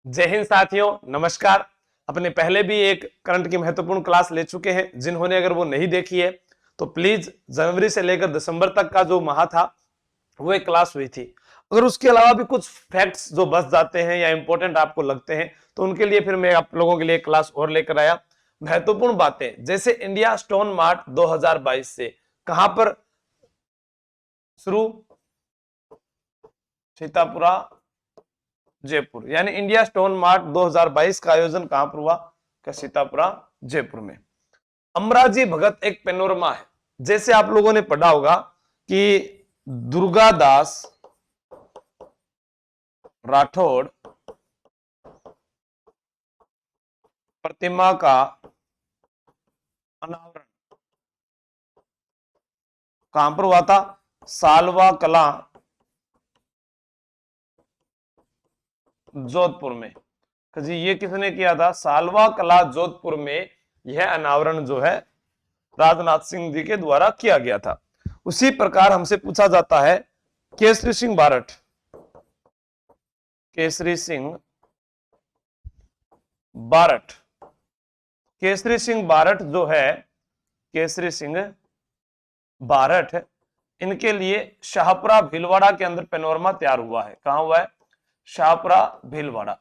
जय हिंद साथियों, नमस्कार। अपने पहले भी एक करंट की महत्वपूर्ण क्लास ले चुके हैं। जिन्होंने अगर वो नहीं देखी है तो प्लीज जनवरी से लेकर दिसंबर तक का जो माह था वो एक क्लास हुई थी। अगर उसके अलावा भी कुछ फैक्ट्स जो बच जाते हैं या इंपॉर्टेंट आपको लगते हैं तो उनके लिए फिर मैं आप लोगों के लिए क्लास और लेकर आया। महत्वपूर्ण बातें जैसे इंडिया स्टोन मार्ट 2022 से कहां पर शुरू? सीतापुरा, जयपुर। यानी इंडिया स्टोन मार्ट 2022 का आयोजन कहां पर हुआ? सीतापुरा, जयपुर में। अमराजी भगत एक पेनोरमा है। जैसे आप लोगों ने पढ़ा होगा कि दुर्गादास राठौड़ प्रतिमा का अनावरण कहां पर हुआ था? सालवा कला, जोधपुर में। जी ये किसने किया था? सालवा कला, जोधपुर में। यह अनावरण जो है राजनाथ सिंह जी के द्वारा किया गया था। उसी प्रकार हमसे पूछा जाता है केसरी सिंह बारठ। केसरी सिंह बारठ, केसरी सिंह बारठ जो है, केसरी सिंह बारठ, इनके लिए शाहपुरा भीलवाड़ा के अंदर पेनोरमा तैयार हुआ है। कहां हुआ है? शाहपुरा भीलवाड़ा।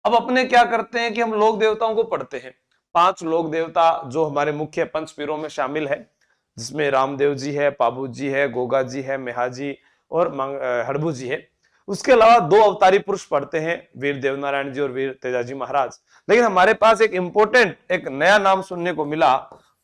अब अपने क्या करते हैं कि हम लोक देवताओं को पढ़ते हैं। 5 लोक देवता जो हमारे मुख्य पंचपीरों में शामिल है, जिसमें रामदेव जी है, पाबू जी है, गोगा जी है, मेहाजी और हड़बू जी है। उसके अलावा 2 अवतारी पुरुष पढ़ते हैं, वीर देवनारायण जी और वीर तेजाजी महाराज। लेकिन हमारे पास एक इंपॉर्टेंट एक नया नाम सुनने को मिला,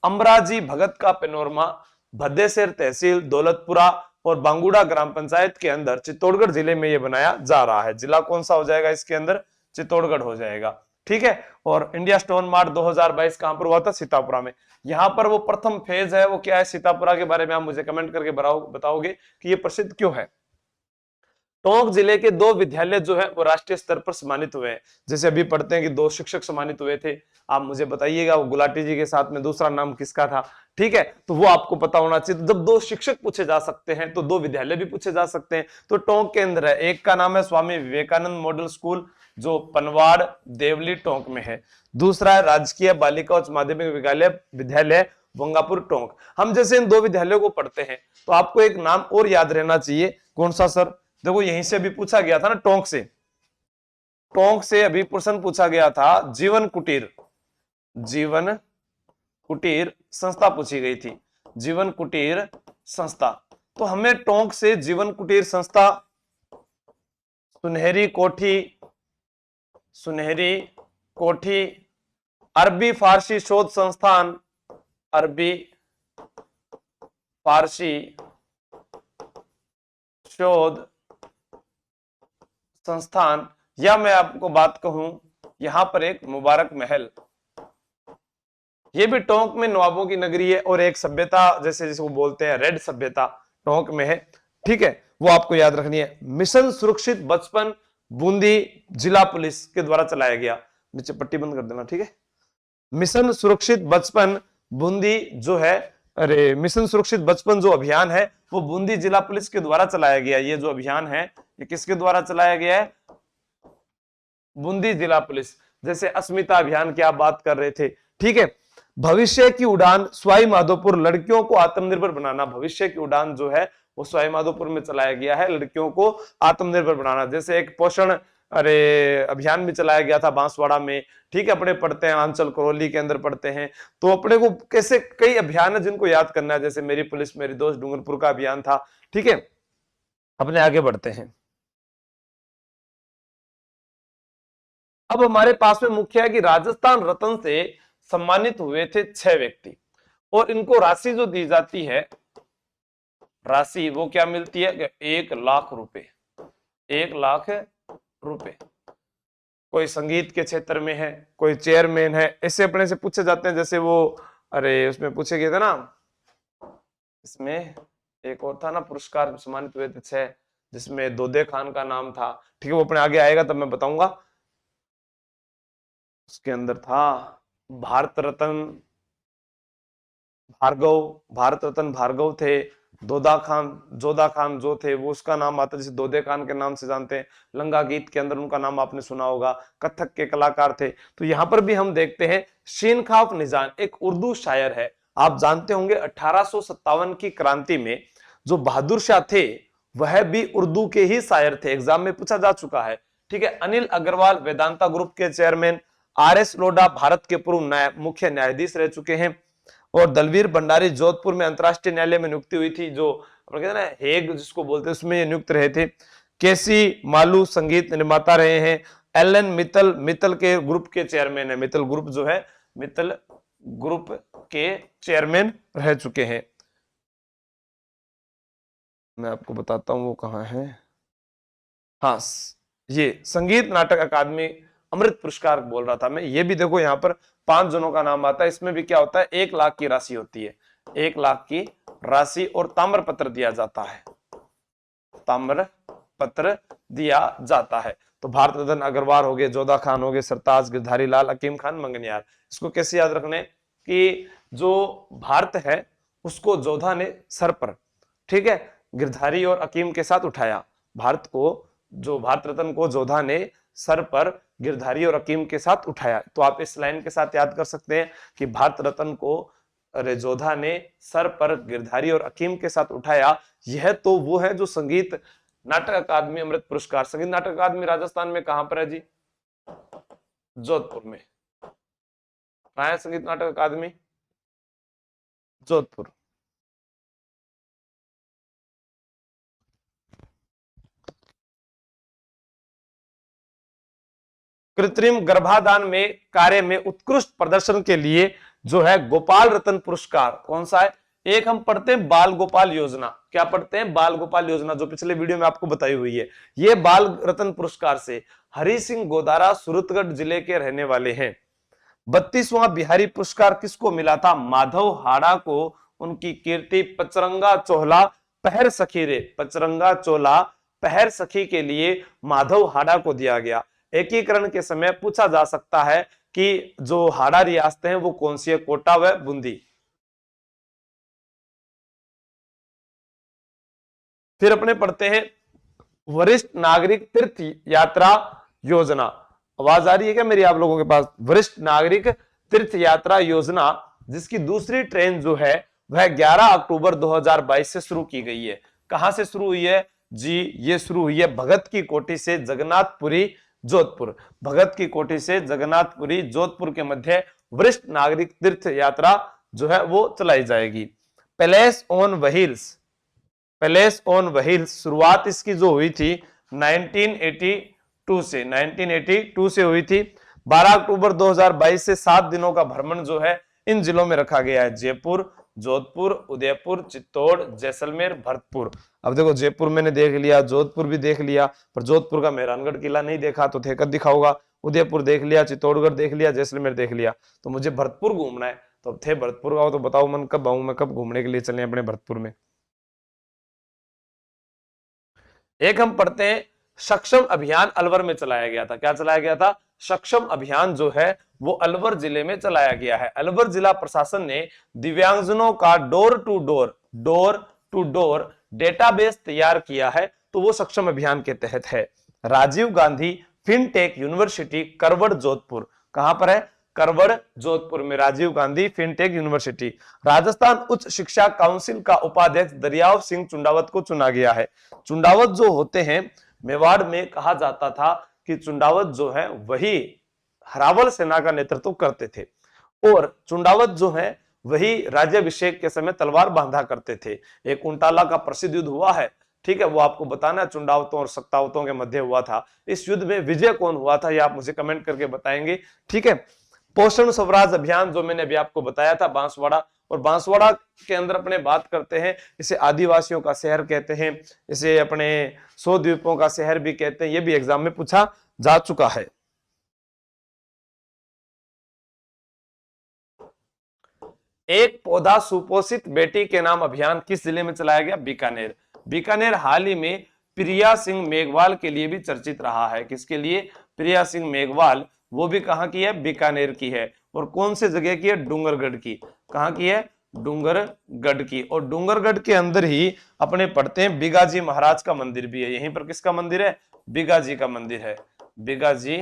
अमराजी भगत का पेनोरमा भद्देसर तहसील, दौलतपुरा और बांगुड़ा ग्राम पंचायत के अंदर चित्तौड़गढ़ जिले में यह बनाया जा रहा है। जिला कौन सा हो जाएगा इसके अंदर? चित्तौड़गढ़ हो जाएगा। ठीक है। और इंडिया स्टोन मार्ट 2022 कहां पर हुआ था? सीतापुरा में। यहां पर वो प्रथम फेज है वो क्या है? सीतापुरा के बारे में आप मुझे कमेंट करके बताओगे कि ये प्रसिद्ध क्यों है। टोंक जिले के 2 विद्यालय जो है वो राष्ट्रीय स्तर पर सम्मानित हुए हैं। जैसे अभी पढ़ते हैं कि 2 शिक्षक सम्मानित हुए थे। आप मुझे बताइएगा वो गुलाटी जी के साथ में दूसरा नाम किसका था? ठीक है, तो वो आपको पता होना चाहिए। तो जब 2 शिक्षक पूछे जा सकते हैं तो 2 विद्यालय भी पूछे जा सकते हैं। तो टोंक के अंदर है, एक का नाम है स्वामी विवेकानंद मॉडल स्कूल जो पनवाड़ देवली टोंक में है। दूसरा है राजकीय बालिका उच्च माध्यमिक विद्यालय वंगापुर टोंक। हम जैसे इन 2 विद्यालयों को पढ़ते हैं तो आपको एक नाम और याद रहना चाहिए। कौन सा सर? देखो यहीं से अभी पूछा गया था ना, टोंक से। टोंक से अभी प्रश्न पूछा गया था, जीवन कुटीर, जीवन कुटीर संस्था पूछी गई थी। जीवन कुटीर संस्था। तो हमें टोंक से जीवन कुटीर संस्था, सुनहरी कोठी, सुनहरी कोठी, अरबी फारसी शोध संस्थान, अरबी फारसी शोध संस्थान, या मैं आपको बात कहूं यहां पर एक मुबारक महल, ये भी टोंक में नवाबों की नगरी है। और एक सभ्यता जैसे जिसको बोलते हैं रेड सभ्यता, टोंक में है। ठीक है, वो आपको याद रखनी है। मिशन सुरक्षित बचपन बूंदी जिला पुलिस के द्वारा चलाया गया। नीचे पट्टी बंद कर देना, ठीक है। मिशन सुरक्षित बचपन बूंदी जो है, अरे मिशन सुरक्षित बचपन जो अभियान है वो बूंदी जिला पुलिस के द्वारा चलाया गया। ये जो अभियान है ये किसके द्वारा चलाया गया है? बूंदी जिला पुलिस। जैसे अस्मिता अभियान की आप बात कर रहे थे। ठीक है। भविष्य की उड़ान सवाई माधोपुर, लड़कियों को आत्मनिर्भर बनाना। भविष्य की उड़ान जो है वो सवाई माधोपुर में चलाया गया है, लड़कियों को आत्मनिर्भर बनाना। जैसे एक पोषण अभियान भी चलाया गया था बांसवाड़ा में। ठीक है, अपने पढ़ते हैं आंचल करौली के अंदर पढ़ते हैं तो अपने को कैसे कई अभियान है जिनको याद करना है। जैसे मेरी पुलिस मेरी दोस्त डूंगरपुर का अभियान था। ठीक है, अपने आगे बढ़ते हैं। अब हमारे पास में मुख्य है कि राजस्थान रत्न से सम्मानित हुए थे 6 व्यक्ति और इनको राशि जो दी जाती है, राशि वो क्या मिलती है? 1 लाख रुपए। 1 लाख रुपए। कोई संगीत के क्षेत्र में है, कोई चेयरमैन है, ऐसे अपने से पूछे जाते हैं। जैसे वो उसमें पूछे गए थे ना, इसमें एक और था ना पुरस्कार सम्मानित हुए थे 6, जिसमें दोदे खान का नाम था। ठीक है, वो अपने आगे आएगा तब मैं बताऊंगा। उसके अंदर था भारत रत्न भार्गव, भारत रत्न भार्गव थे। जोधा खान जो थे वो उसका नाम आता है, जैसे दोदे खान के नाम से जानते हैं। लंगा गीत के अंदर उनका नाम आपने सुना होगा। कथक के कलाकार थे। तो यहाँ पर भी हम देखते हैं शीनखाफ निजान एक उर्दू शायर है। आप जानते होंगे 1857 की क्रांति में जो बहादुर शाह थे वह भी उर्दू के ही शायर थे, एग्जाम में पूछा जा चुका है। ठीक है, अनिल अग्रवाल वेदांता ग्रुप के चेयरमैन, आर.एस. लोढ़ा भारत के पूर्व मुख्य न्यायाधीश रह चुके हैं, और दलवीर भंडारी जोधपुर में अंतरराष्ट्रीय न्यायालय में नियुक्ति हुई थी, जो कहते हैं ना हेग जिसको बोलते हैं, उसमें ये नियुक्त रहे थे। केसी मालू संगीत निर्माता रहे हैं। एलन मित्तल के ग्रुप के चेयरमैन है, मित्तल ग्रुप जो है, मित्तल ग्रुप के चेयरमैन रह चुके हैं। मैं आपको बताता हूं वो कहां है। हाँ, ये संगीत नाटक अकादमी अमृत पुरस्कार बोल रहा था मैं। ये भी देखो यहाँ पर 5 जनों का नाम आता है। इसमें भी क्या होता है, 1 लाख की राशि होती है, 1 लाख की राशि, और ताम्र पत्र दिया जाता है, ताम्र पत्र दिया जाता है। तो भारत रत्न अग्रवाल हो गए, जोधा खान हो गए, सरताज, गिरधारी लाल, हकीम खान, मंगनियार। इसको कैसे याद रखने कि जो भारत है उसको जोधा ने सर पर, ठीक है, गिरधारी और हकीम के साथ उठाया। भारत को, जो भारत रत्न को जोधा ने सर पर गिरधारी और हकीम के साथ उठाया। तो आप इस लाइन के साथ याद कर सकते हैं कि भारत रत्न को जोधा ने सर पर गिरधारी और हकीम के साथ उठाया। यह तो वो है जो संगीत नाटक अकादमी अमृत पुरस्कार। संगीत नाटक अकादमी राजस्थान में कहां पर है जी? जोधपुर में। कहां है संगीत नाटक अकादमी? जोधपुर। कृत्रिम गर्भाधान में कार्य में उत्कृष्ट प्रदर्शन के लिए जो है गोपाल रत्न पुरस्कार कौन सा है? एक हम पढ़ते हैं बाल गोपाल योजना। क्या पढ़ते हैं? बाल गोपाल योजना, जो पिछले वीडियो में आपको बताई हुई है। ये बाल रत्न पुरस्कार से हरि सिंह गोदारा सूरतगढ़ जिले के रहने वाले हैं। 32वां बिहारी पुरस्कार किसको मिला था? माधव हाड़ा को। उनकी कीर्ति पचरंगा चोहला पहर सखी रे, पचरंगा चोला पहर सखी के लिए माधव हाड़ा को दिया गया। एकीकरण के समय पूछा जा सकता है कि जो हाड़ा रियासतें हैं वो कौन सी है? कोटा व बूंदी। फिर अपने पढ़ते हैं वरिष्ठ नागरिक तीर्थ यात्रा योजना। आवाज आ रही है क्या मेरी आप लोगों के पास? वरिष्ठ नागरिक तीर्थ यात्रा योजना, जिसकी दूसरी ट्रेन जो है वह 11 अक्टूबर 2022 से शुरू की गई है। कहां से शुरू हुई है जी? ये शुरू हुई है भगत की कोठी से जगन्नाथपुरी जोधपुर। भगत की कोठी से जगन्नाथपुरी जोधपुर के मध्य वरिष्ठ नागरिक तीर्थ यात्रा जो है वो चलाई जाएगी। Palace on wheels, palace on wheels शुरुआत इसकी जो हुई थी 1982 से, 1982 से हुई थी। 12 अक्टूबर 2022 से 7 दिनों का भ्रमण जो है इन जिलों में रखा गया है। जयपुर, जोधपुर, उदयपुर, चित्तौड़, जैसलमेर, भरतपुर। अब देखो जयपुर मैंने देख लिया, जोधपुर भी देख लिया, पर जोधपुर का मेहरानगढ़ किला नहीं देखा तो थे कब दिखाऊंगा। उदयपुर देख लिया, चित्तौड़गढ़ देख लिया, जैसलमेर देख लिया, तो मुझे भरतपुर घूमना है। तो थे भरतपुर आओ तो बताओ मन कब आऊं मैं, कब घूमने के लिए चले अपने भरतपुर में। एक हम पढ़ते हैं सक्षम अभियान अलवर में चलाया गया था। क्या चलाया गया था? सक्षम अभियान जो है वो अलवर जिले में चलाया गया है। अलवर जिला प्रशासन ने दिव्यांगजनों का डोर टू डोर डेटाबेस तैयार किया है, तो वो सक्षम अभियान के तहत है। Rajiv Gandhi fintech university Karwad Jodhpur. कहां पर है? करवड़ जोधपुर में राजीव गांधी फिनटेक यूनिवर्सिटी। राजस्थान उच्च शिक्षा काउंसिल का उपाध्यक्ष दरियाव सिंह चुंडावत को चुना गया है। चुंडावत जो होते हैं, मेवाड़ में कहा जाता था कि चुंडावत जो है वही हरावल सेना का नेतृत्व करते थे, और चुंडावत जो है वही राज्याभिषेक के समय तलवार बांधा करते थे। एक उंटाला का प्रसिद्ध युद्ध हुआ है, ठीक है, वो आपको बताना चुंडावतों और सत्तावतों के मध्य हुआ था। इस युद्ध में विजय कौन हुआ था ये आप मुझे कमेंट करके बताएंगे, ठीक है। पोषण स्वराज अभियान जो मैंने अभी आपको बताया था, बांसवाड़ा, और बांसवाड़ा के अंदर अपने बात करते हैं, इसे आदिवासियों का शहर कहते हैं, इसे अपने 100 द्वीपों का शहर भी कहते हैं। ये भी एग्जाम में पूछा जा चुका है। एक पौधा सुपोषित बेटी के नाम अभियान किस जिले में चलाया गया? बीकानेर। बीकानेर हाल ही में प्रिया सिंह मेघवाल के लिए भी चर्चित रहा है। किसके लिए? प्रिया सिंह मेघवाल। वो भी कहां की है? बीकानेर की है। और कौन से जगह की है? डूंगरगढ़ की। कहां की है? डूंगरगढ़ की। और डूंगरगढ़ के अंदर ही अपने पढ़ते हैं बिगाजी महाराज का मंदिर भी है। यहीं पर किसका मंदिर है? बिगाजी का मंदिर है। बिगाजी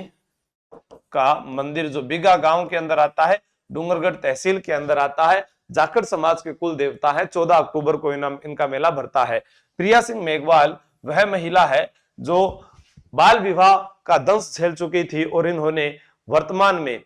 का मंदिर जो बिगा गांव के अंदर आता है, डूंगरगढ़ तहसील के अंदर आता है। जाखड़ समाज के कुल देवता है। 14 अक्टूबर को इनका मेला भरता है। प्रिया सिंह मेघवाल वह महिला है जो बाल विवाह का दंश झेल चुकी थी और इन्होंने वर्तमान में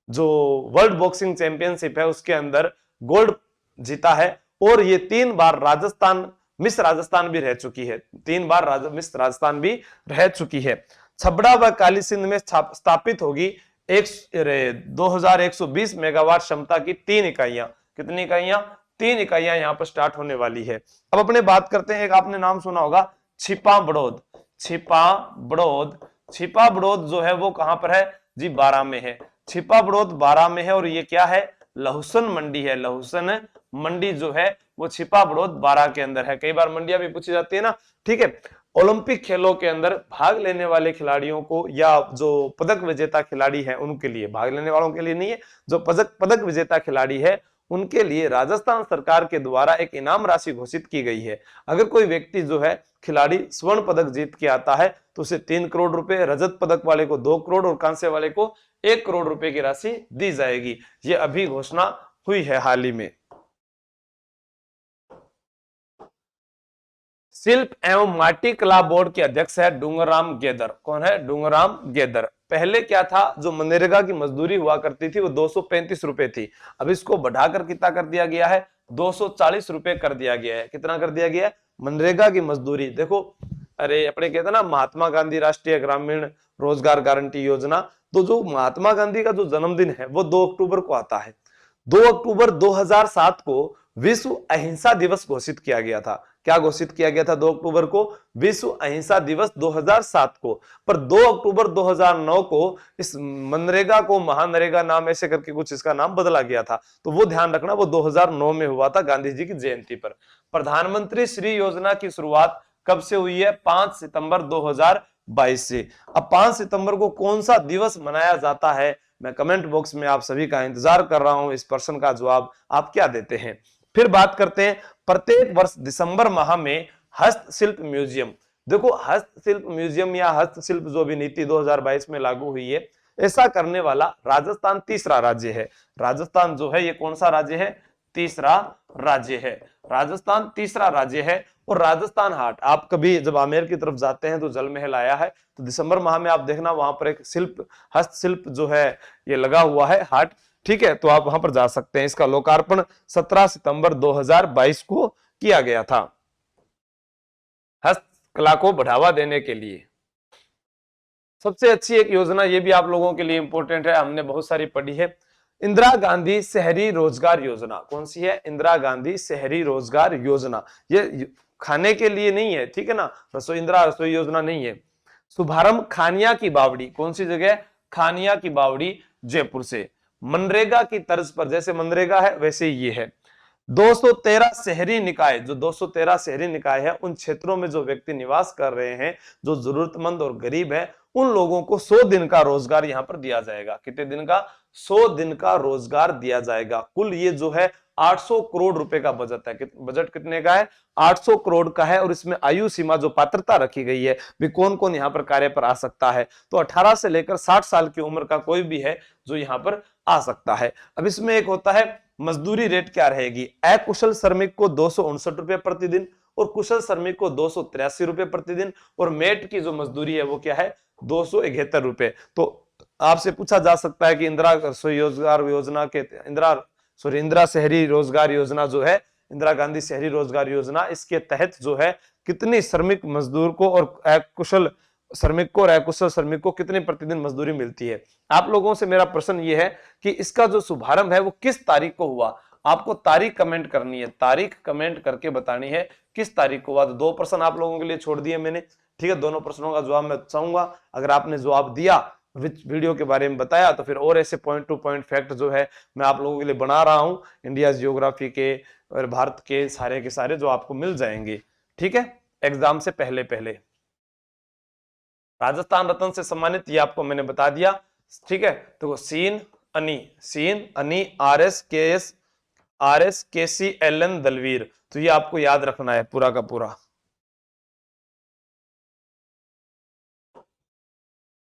जो वर्ल्ड बॉक्सिंग चैंपियनशिप है उसके अंदर गोल्ड जीता है। और ये 3 बार राजस्थान मिस राजस्थान भी रह चुकी है। 3 बार मिस राजस्थान भी रह चुकी है। छबड़ा व काली सिंध में स्थापित होगी 2120 मेगावाट क्षमता की 3 इकाइयां। कितनी इकाइयां? 3 इकाइयां यहां पर स्टार्ट होने वाली है। अब अपने बात करते हैं, एक आपने नाम सुना होगा छिपा बड़ौद। छिपा बड़ौद, छिपा बड़ौद जो है वो कहां पर है जी? बारां में है। छिपा बड़ौद बारां में है और ये क्या है? लहुसन मंडी है। लहुसन मंडी जो है वो छिपा बड़ौद बारां के अंदर है। कई बार मंडियां भी पूछी जाती है ना, ठीक है। ओलंपिक खेलों के अंदर भाग लेने वाले खिलाड़ियों को या जो पदक विजेता खिलाड़ी है उनके लिए, भाग लेने वालों के लिए नहीं है, जो पदक विजेता खिलाड़ी है उनके लिए राजस्थान सरकार के द्वारा एक इनाम राशि घोषित की गई है। अगर कोई व्यक्ति जो है खिलाड़ी स्वर्ण पदक जीत के आता है तो उसे 3 करोड़ रुपए, रजत पदक वाले को 2 करोड़ और कांस्य वाले को 1 करोड़ रुपए की राशि दी जाएगी। ये अभी घोषणा हुई है हाल ही में। शिल्प एवं माटी कला बोर्ड के अध्यक्ष है डूंगरराम गेदर। कौन है? डूंगरराम गेदर। पहले क्या था, जो मनरेगा की मजदूरी हुआ करती थी वो 235 रुपए थी। अब इसको बढ़ाकर कितना कर दिया गया है? 240 रुपए कर दिया गया है। कितना कर दिया गया है? मनरेगा की मजदूरी देखो, अरे अपने कहते ना महात्मा गांधी राष्ट्रीय ग्रामीण रोजगार गारंटी योजना, तो जो महात्मा गांधी का जो जन्मदिन है वो 2 अक्टूबर को आता है। 2 अक्टूबर 2007 को विश्व अहिंसा दिवस घोषित किया गया था। क्या घोषित किया गया था 2 अक्टूबर को? विश्व अहिंसा दिवस 2007 को। पर 2 अक्टूबर 2009 को इस मनरेगा को महानरेगा नाम ऐसे करके कुछ इसका नाम बदला गया था। तो वो ध्यान रखना, वो 2009 में हुआ था गांधी जी की जयंती पर। प्रधानमंत्री श्री योजना की शुरुआत कब से हुई है? 5 सितंबर 2022 से। अब 5 सितंबर को कौन सा दिवस मनाया जाता है? मैं कमेंट बॉक्स में आप सभी का इंतजार कर रहा हूं, इस प्रश्न का जवाब आप क्या देते हैं। फिर बात करते हैं, प्रत्येक वर्ष दिसंबर माह में हस्तशिल्प म्यूजियम। देखो हस्तशिल्प म्यूजियम या हस्तशिल्प जो भी नीति 2022 में लागू हुई है, ऐसा करने वाला राजस्थान तीसरा राज्य है। राजस्थान जो है ये कौन सा राज्य है? तीसरा राज्य है। राजस्थान तीसरा राज्य है। और राजस्थान हाट, आप कभी जब आमेर की तरफ जाते हैं तो जल महल आया है, तो दिसंबर माह में आप देखना वहां पर एक शिल्प हस्तशिल्प जो है ये लगा हुआ है हाट, ठीक है। तो आप वहां पर जा सकते हैं। इसका लोकार्पण 17 सितंबर 2022 को किया गया था, हस्तकला को बढ़ावा देने के लिए। सबसे अच्छी एक योजना, ये भी आप लोगों के लिए इंपॉर्टेंट है, हमने बहुत सारी पढ़ी है, इंदिरा गांधी शहरी रोजगार योजना। कौन सी है? इंदिरा गांधी शहरी रोजगार योजना। ये खाने के लिए नहीं है, ठीक है ना, इंदिरा रसोई योजना नहीं है। शुभारंभ खानिया की बावड़ी। कौन सी जगह? खानिया की बावड़ी, जयपुर से। मनरेगा की तर्ज पर, जैसे मनरेगा है वैसे ये है। 213 शहरी निकाय, जो 213 शहरी निकाय है उन क्षेत्रों में जो व्यक्ति निवास कर रहे हैं, जो जरूरतमंद और गरीब है, उन लोगों को 100 दिन का रोजगार यहां पर दिया जाएगा। कितने दिन का? 100 दिन का रोजगार दिया जाएगा। कुल ये जो है 800 करोड़ रुपए का बजट है। बजट कितने का है? 800 करोड़ का है। और इसमें आयु सीमा जो पात्रता रखी गई है भी कौन कौन यहाँ पर कार्य पर आ सकता है, तो 18 से लेकर 60 साल की उम्र का कोई भी है जो यहाँ पर आ सकता है। अब इसमें एक होता है मजदूरी रेट क्या रहेगी? अकुशल श्रमिक को 259 रुपए प्रतिदिन और कुशल श्रमिक को 283 रुपए प्रतिदिन। और मेट की जो मजदूरी है वो क्या है? 271 रुपए। तो आपसे पूछा जा सकता है कि इंदिरा रोजगार योजना के इंदिरा शहरी रोजगार योजना जो है, इंदिरा गांधी शहरी रोजगार योजना, इसके तहत जो है कितनी श्रमिक मजदूर को और अकुशल श्रमिक को और अकुशल श्रमिक को कितनी प्रतिदिन मजदूरी मिलती है? आप लोगों से मेरा प्रश्न ये है कि इसका जो शुभारंभ है वो किस तारीख को हुआ? आपको तारीख कमेंट करनी है, तारीख कमेंट करके बतानी है किस तारीख को हुआ। तो 2 प्रश्न आप लोगों के लिए छोड़ दिए मैंने, ठीक है। दोनों प्रश्नों का जवाब मैं चाहूंगा। अगर आपने जवाब दिया, वीडियो के बारे में बताया, तो फिर और ऐसे पॉइंट टू पॉइंट फैक्ट जो है मैं आप लोगों के लिए बना रहा हूं, इंडिया जियोग्राफी के और भारत के सारे जो आपको मिल जाएंगे, ठीक है, एग्जाम से पहले पहले। राजस्थान रत्न से सम्मानित, ये आपको मैंने बता दिया, ठीक है। तो सीन अनी RS KS RSKCLN दलवीर। तो ये आपको याद रखना है पूरा का पूरा।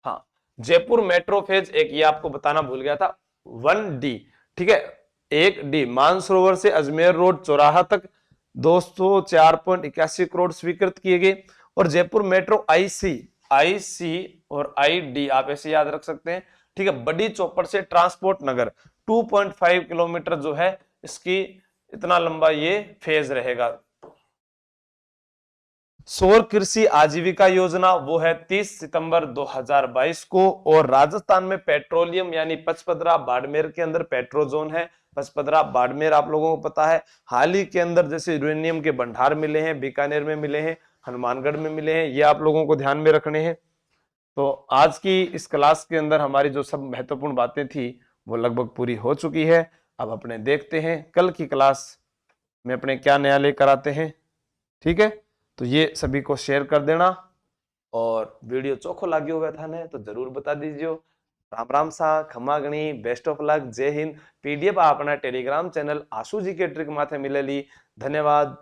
हाँ, जयपुर मेट्रो फेज एक, ये आपको बताना भूल गया था, 1D, ठीक है। 1D मानसरोवर से अजमेर रोड चौराहा तक 204.81 करोड़ स्वीकृत किए गए। और जयपुर मेट्रो IC और ID आप ऐसे याद रख सकते हैं, ठीक है। बड़ी चौपड़ से ट्रांसपोर्ट नगर 2.5 किलोमीटर जो है इसकी, इतना लंबा ये फेज रहेगा। सौर कृषि आजीविका योजना वो है 30 सितंबर 2022 को। और राजस्थान में पेट्रोलियम यानी पचपदरा बाड़मेर के अंदर पेट्रो जोन है। पचपदरा बाड़मेर आप लोगों को पता है, हाल ही के अंदर जैसे यूरेनियम के भंडार मिले हैं, बीकानेर में मिले हैं, हनुमानगढ़ में मिले हैं, ये आप लोगों को ध्यान में रखने हैं। तो आज की इस क्लास के अंदर हमारी जो सब महत्वपूर्ण बातें थी वो लगभग पूरी हो चुकी है। अब अपने देखते हैं कल की क्लास में अपने क्या नया लेकर आते हैं, ठीक है। तो ये सभी को शेयर कर देना, और वीडियो चोखो लाग्यो हुआ था ने तो जरूर बता दीजिए। राम राम सा, खमा गणी, बेस्ट ऑफ लक, जय हिंद। PDF अपना टेलीग्राम चैनल आशु जी के ट्रिक माथे मिलेली। धन्यवाद।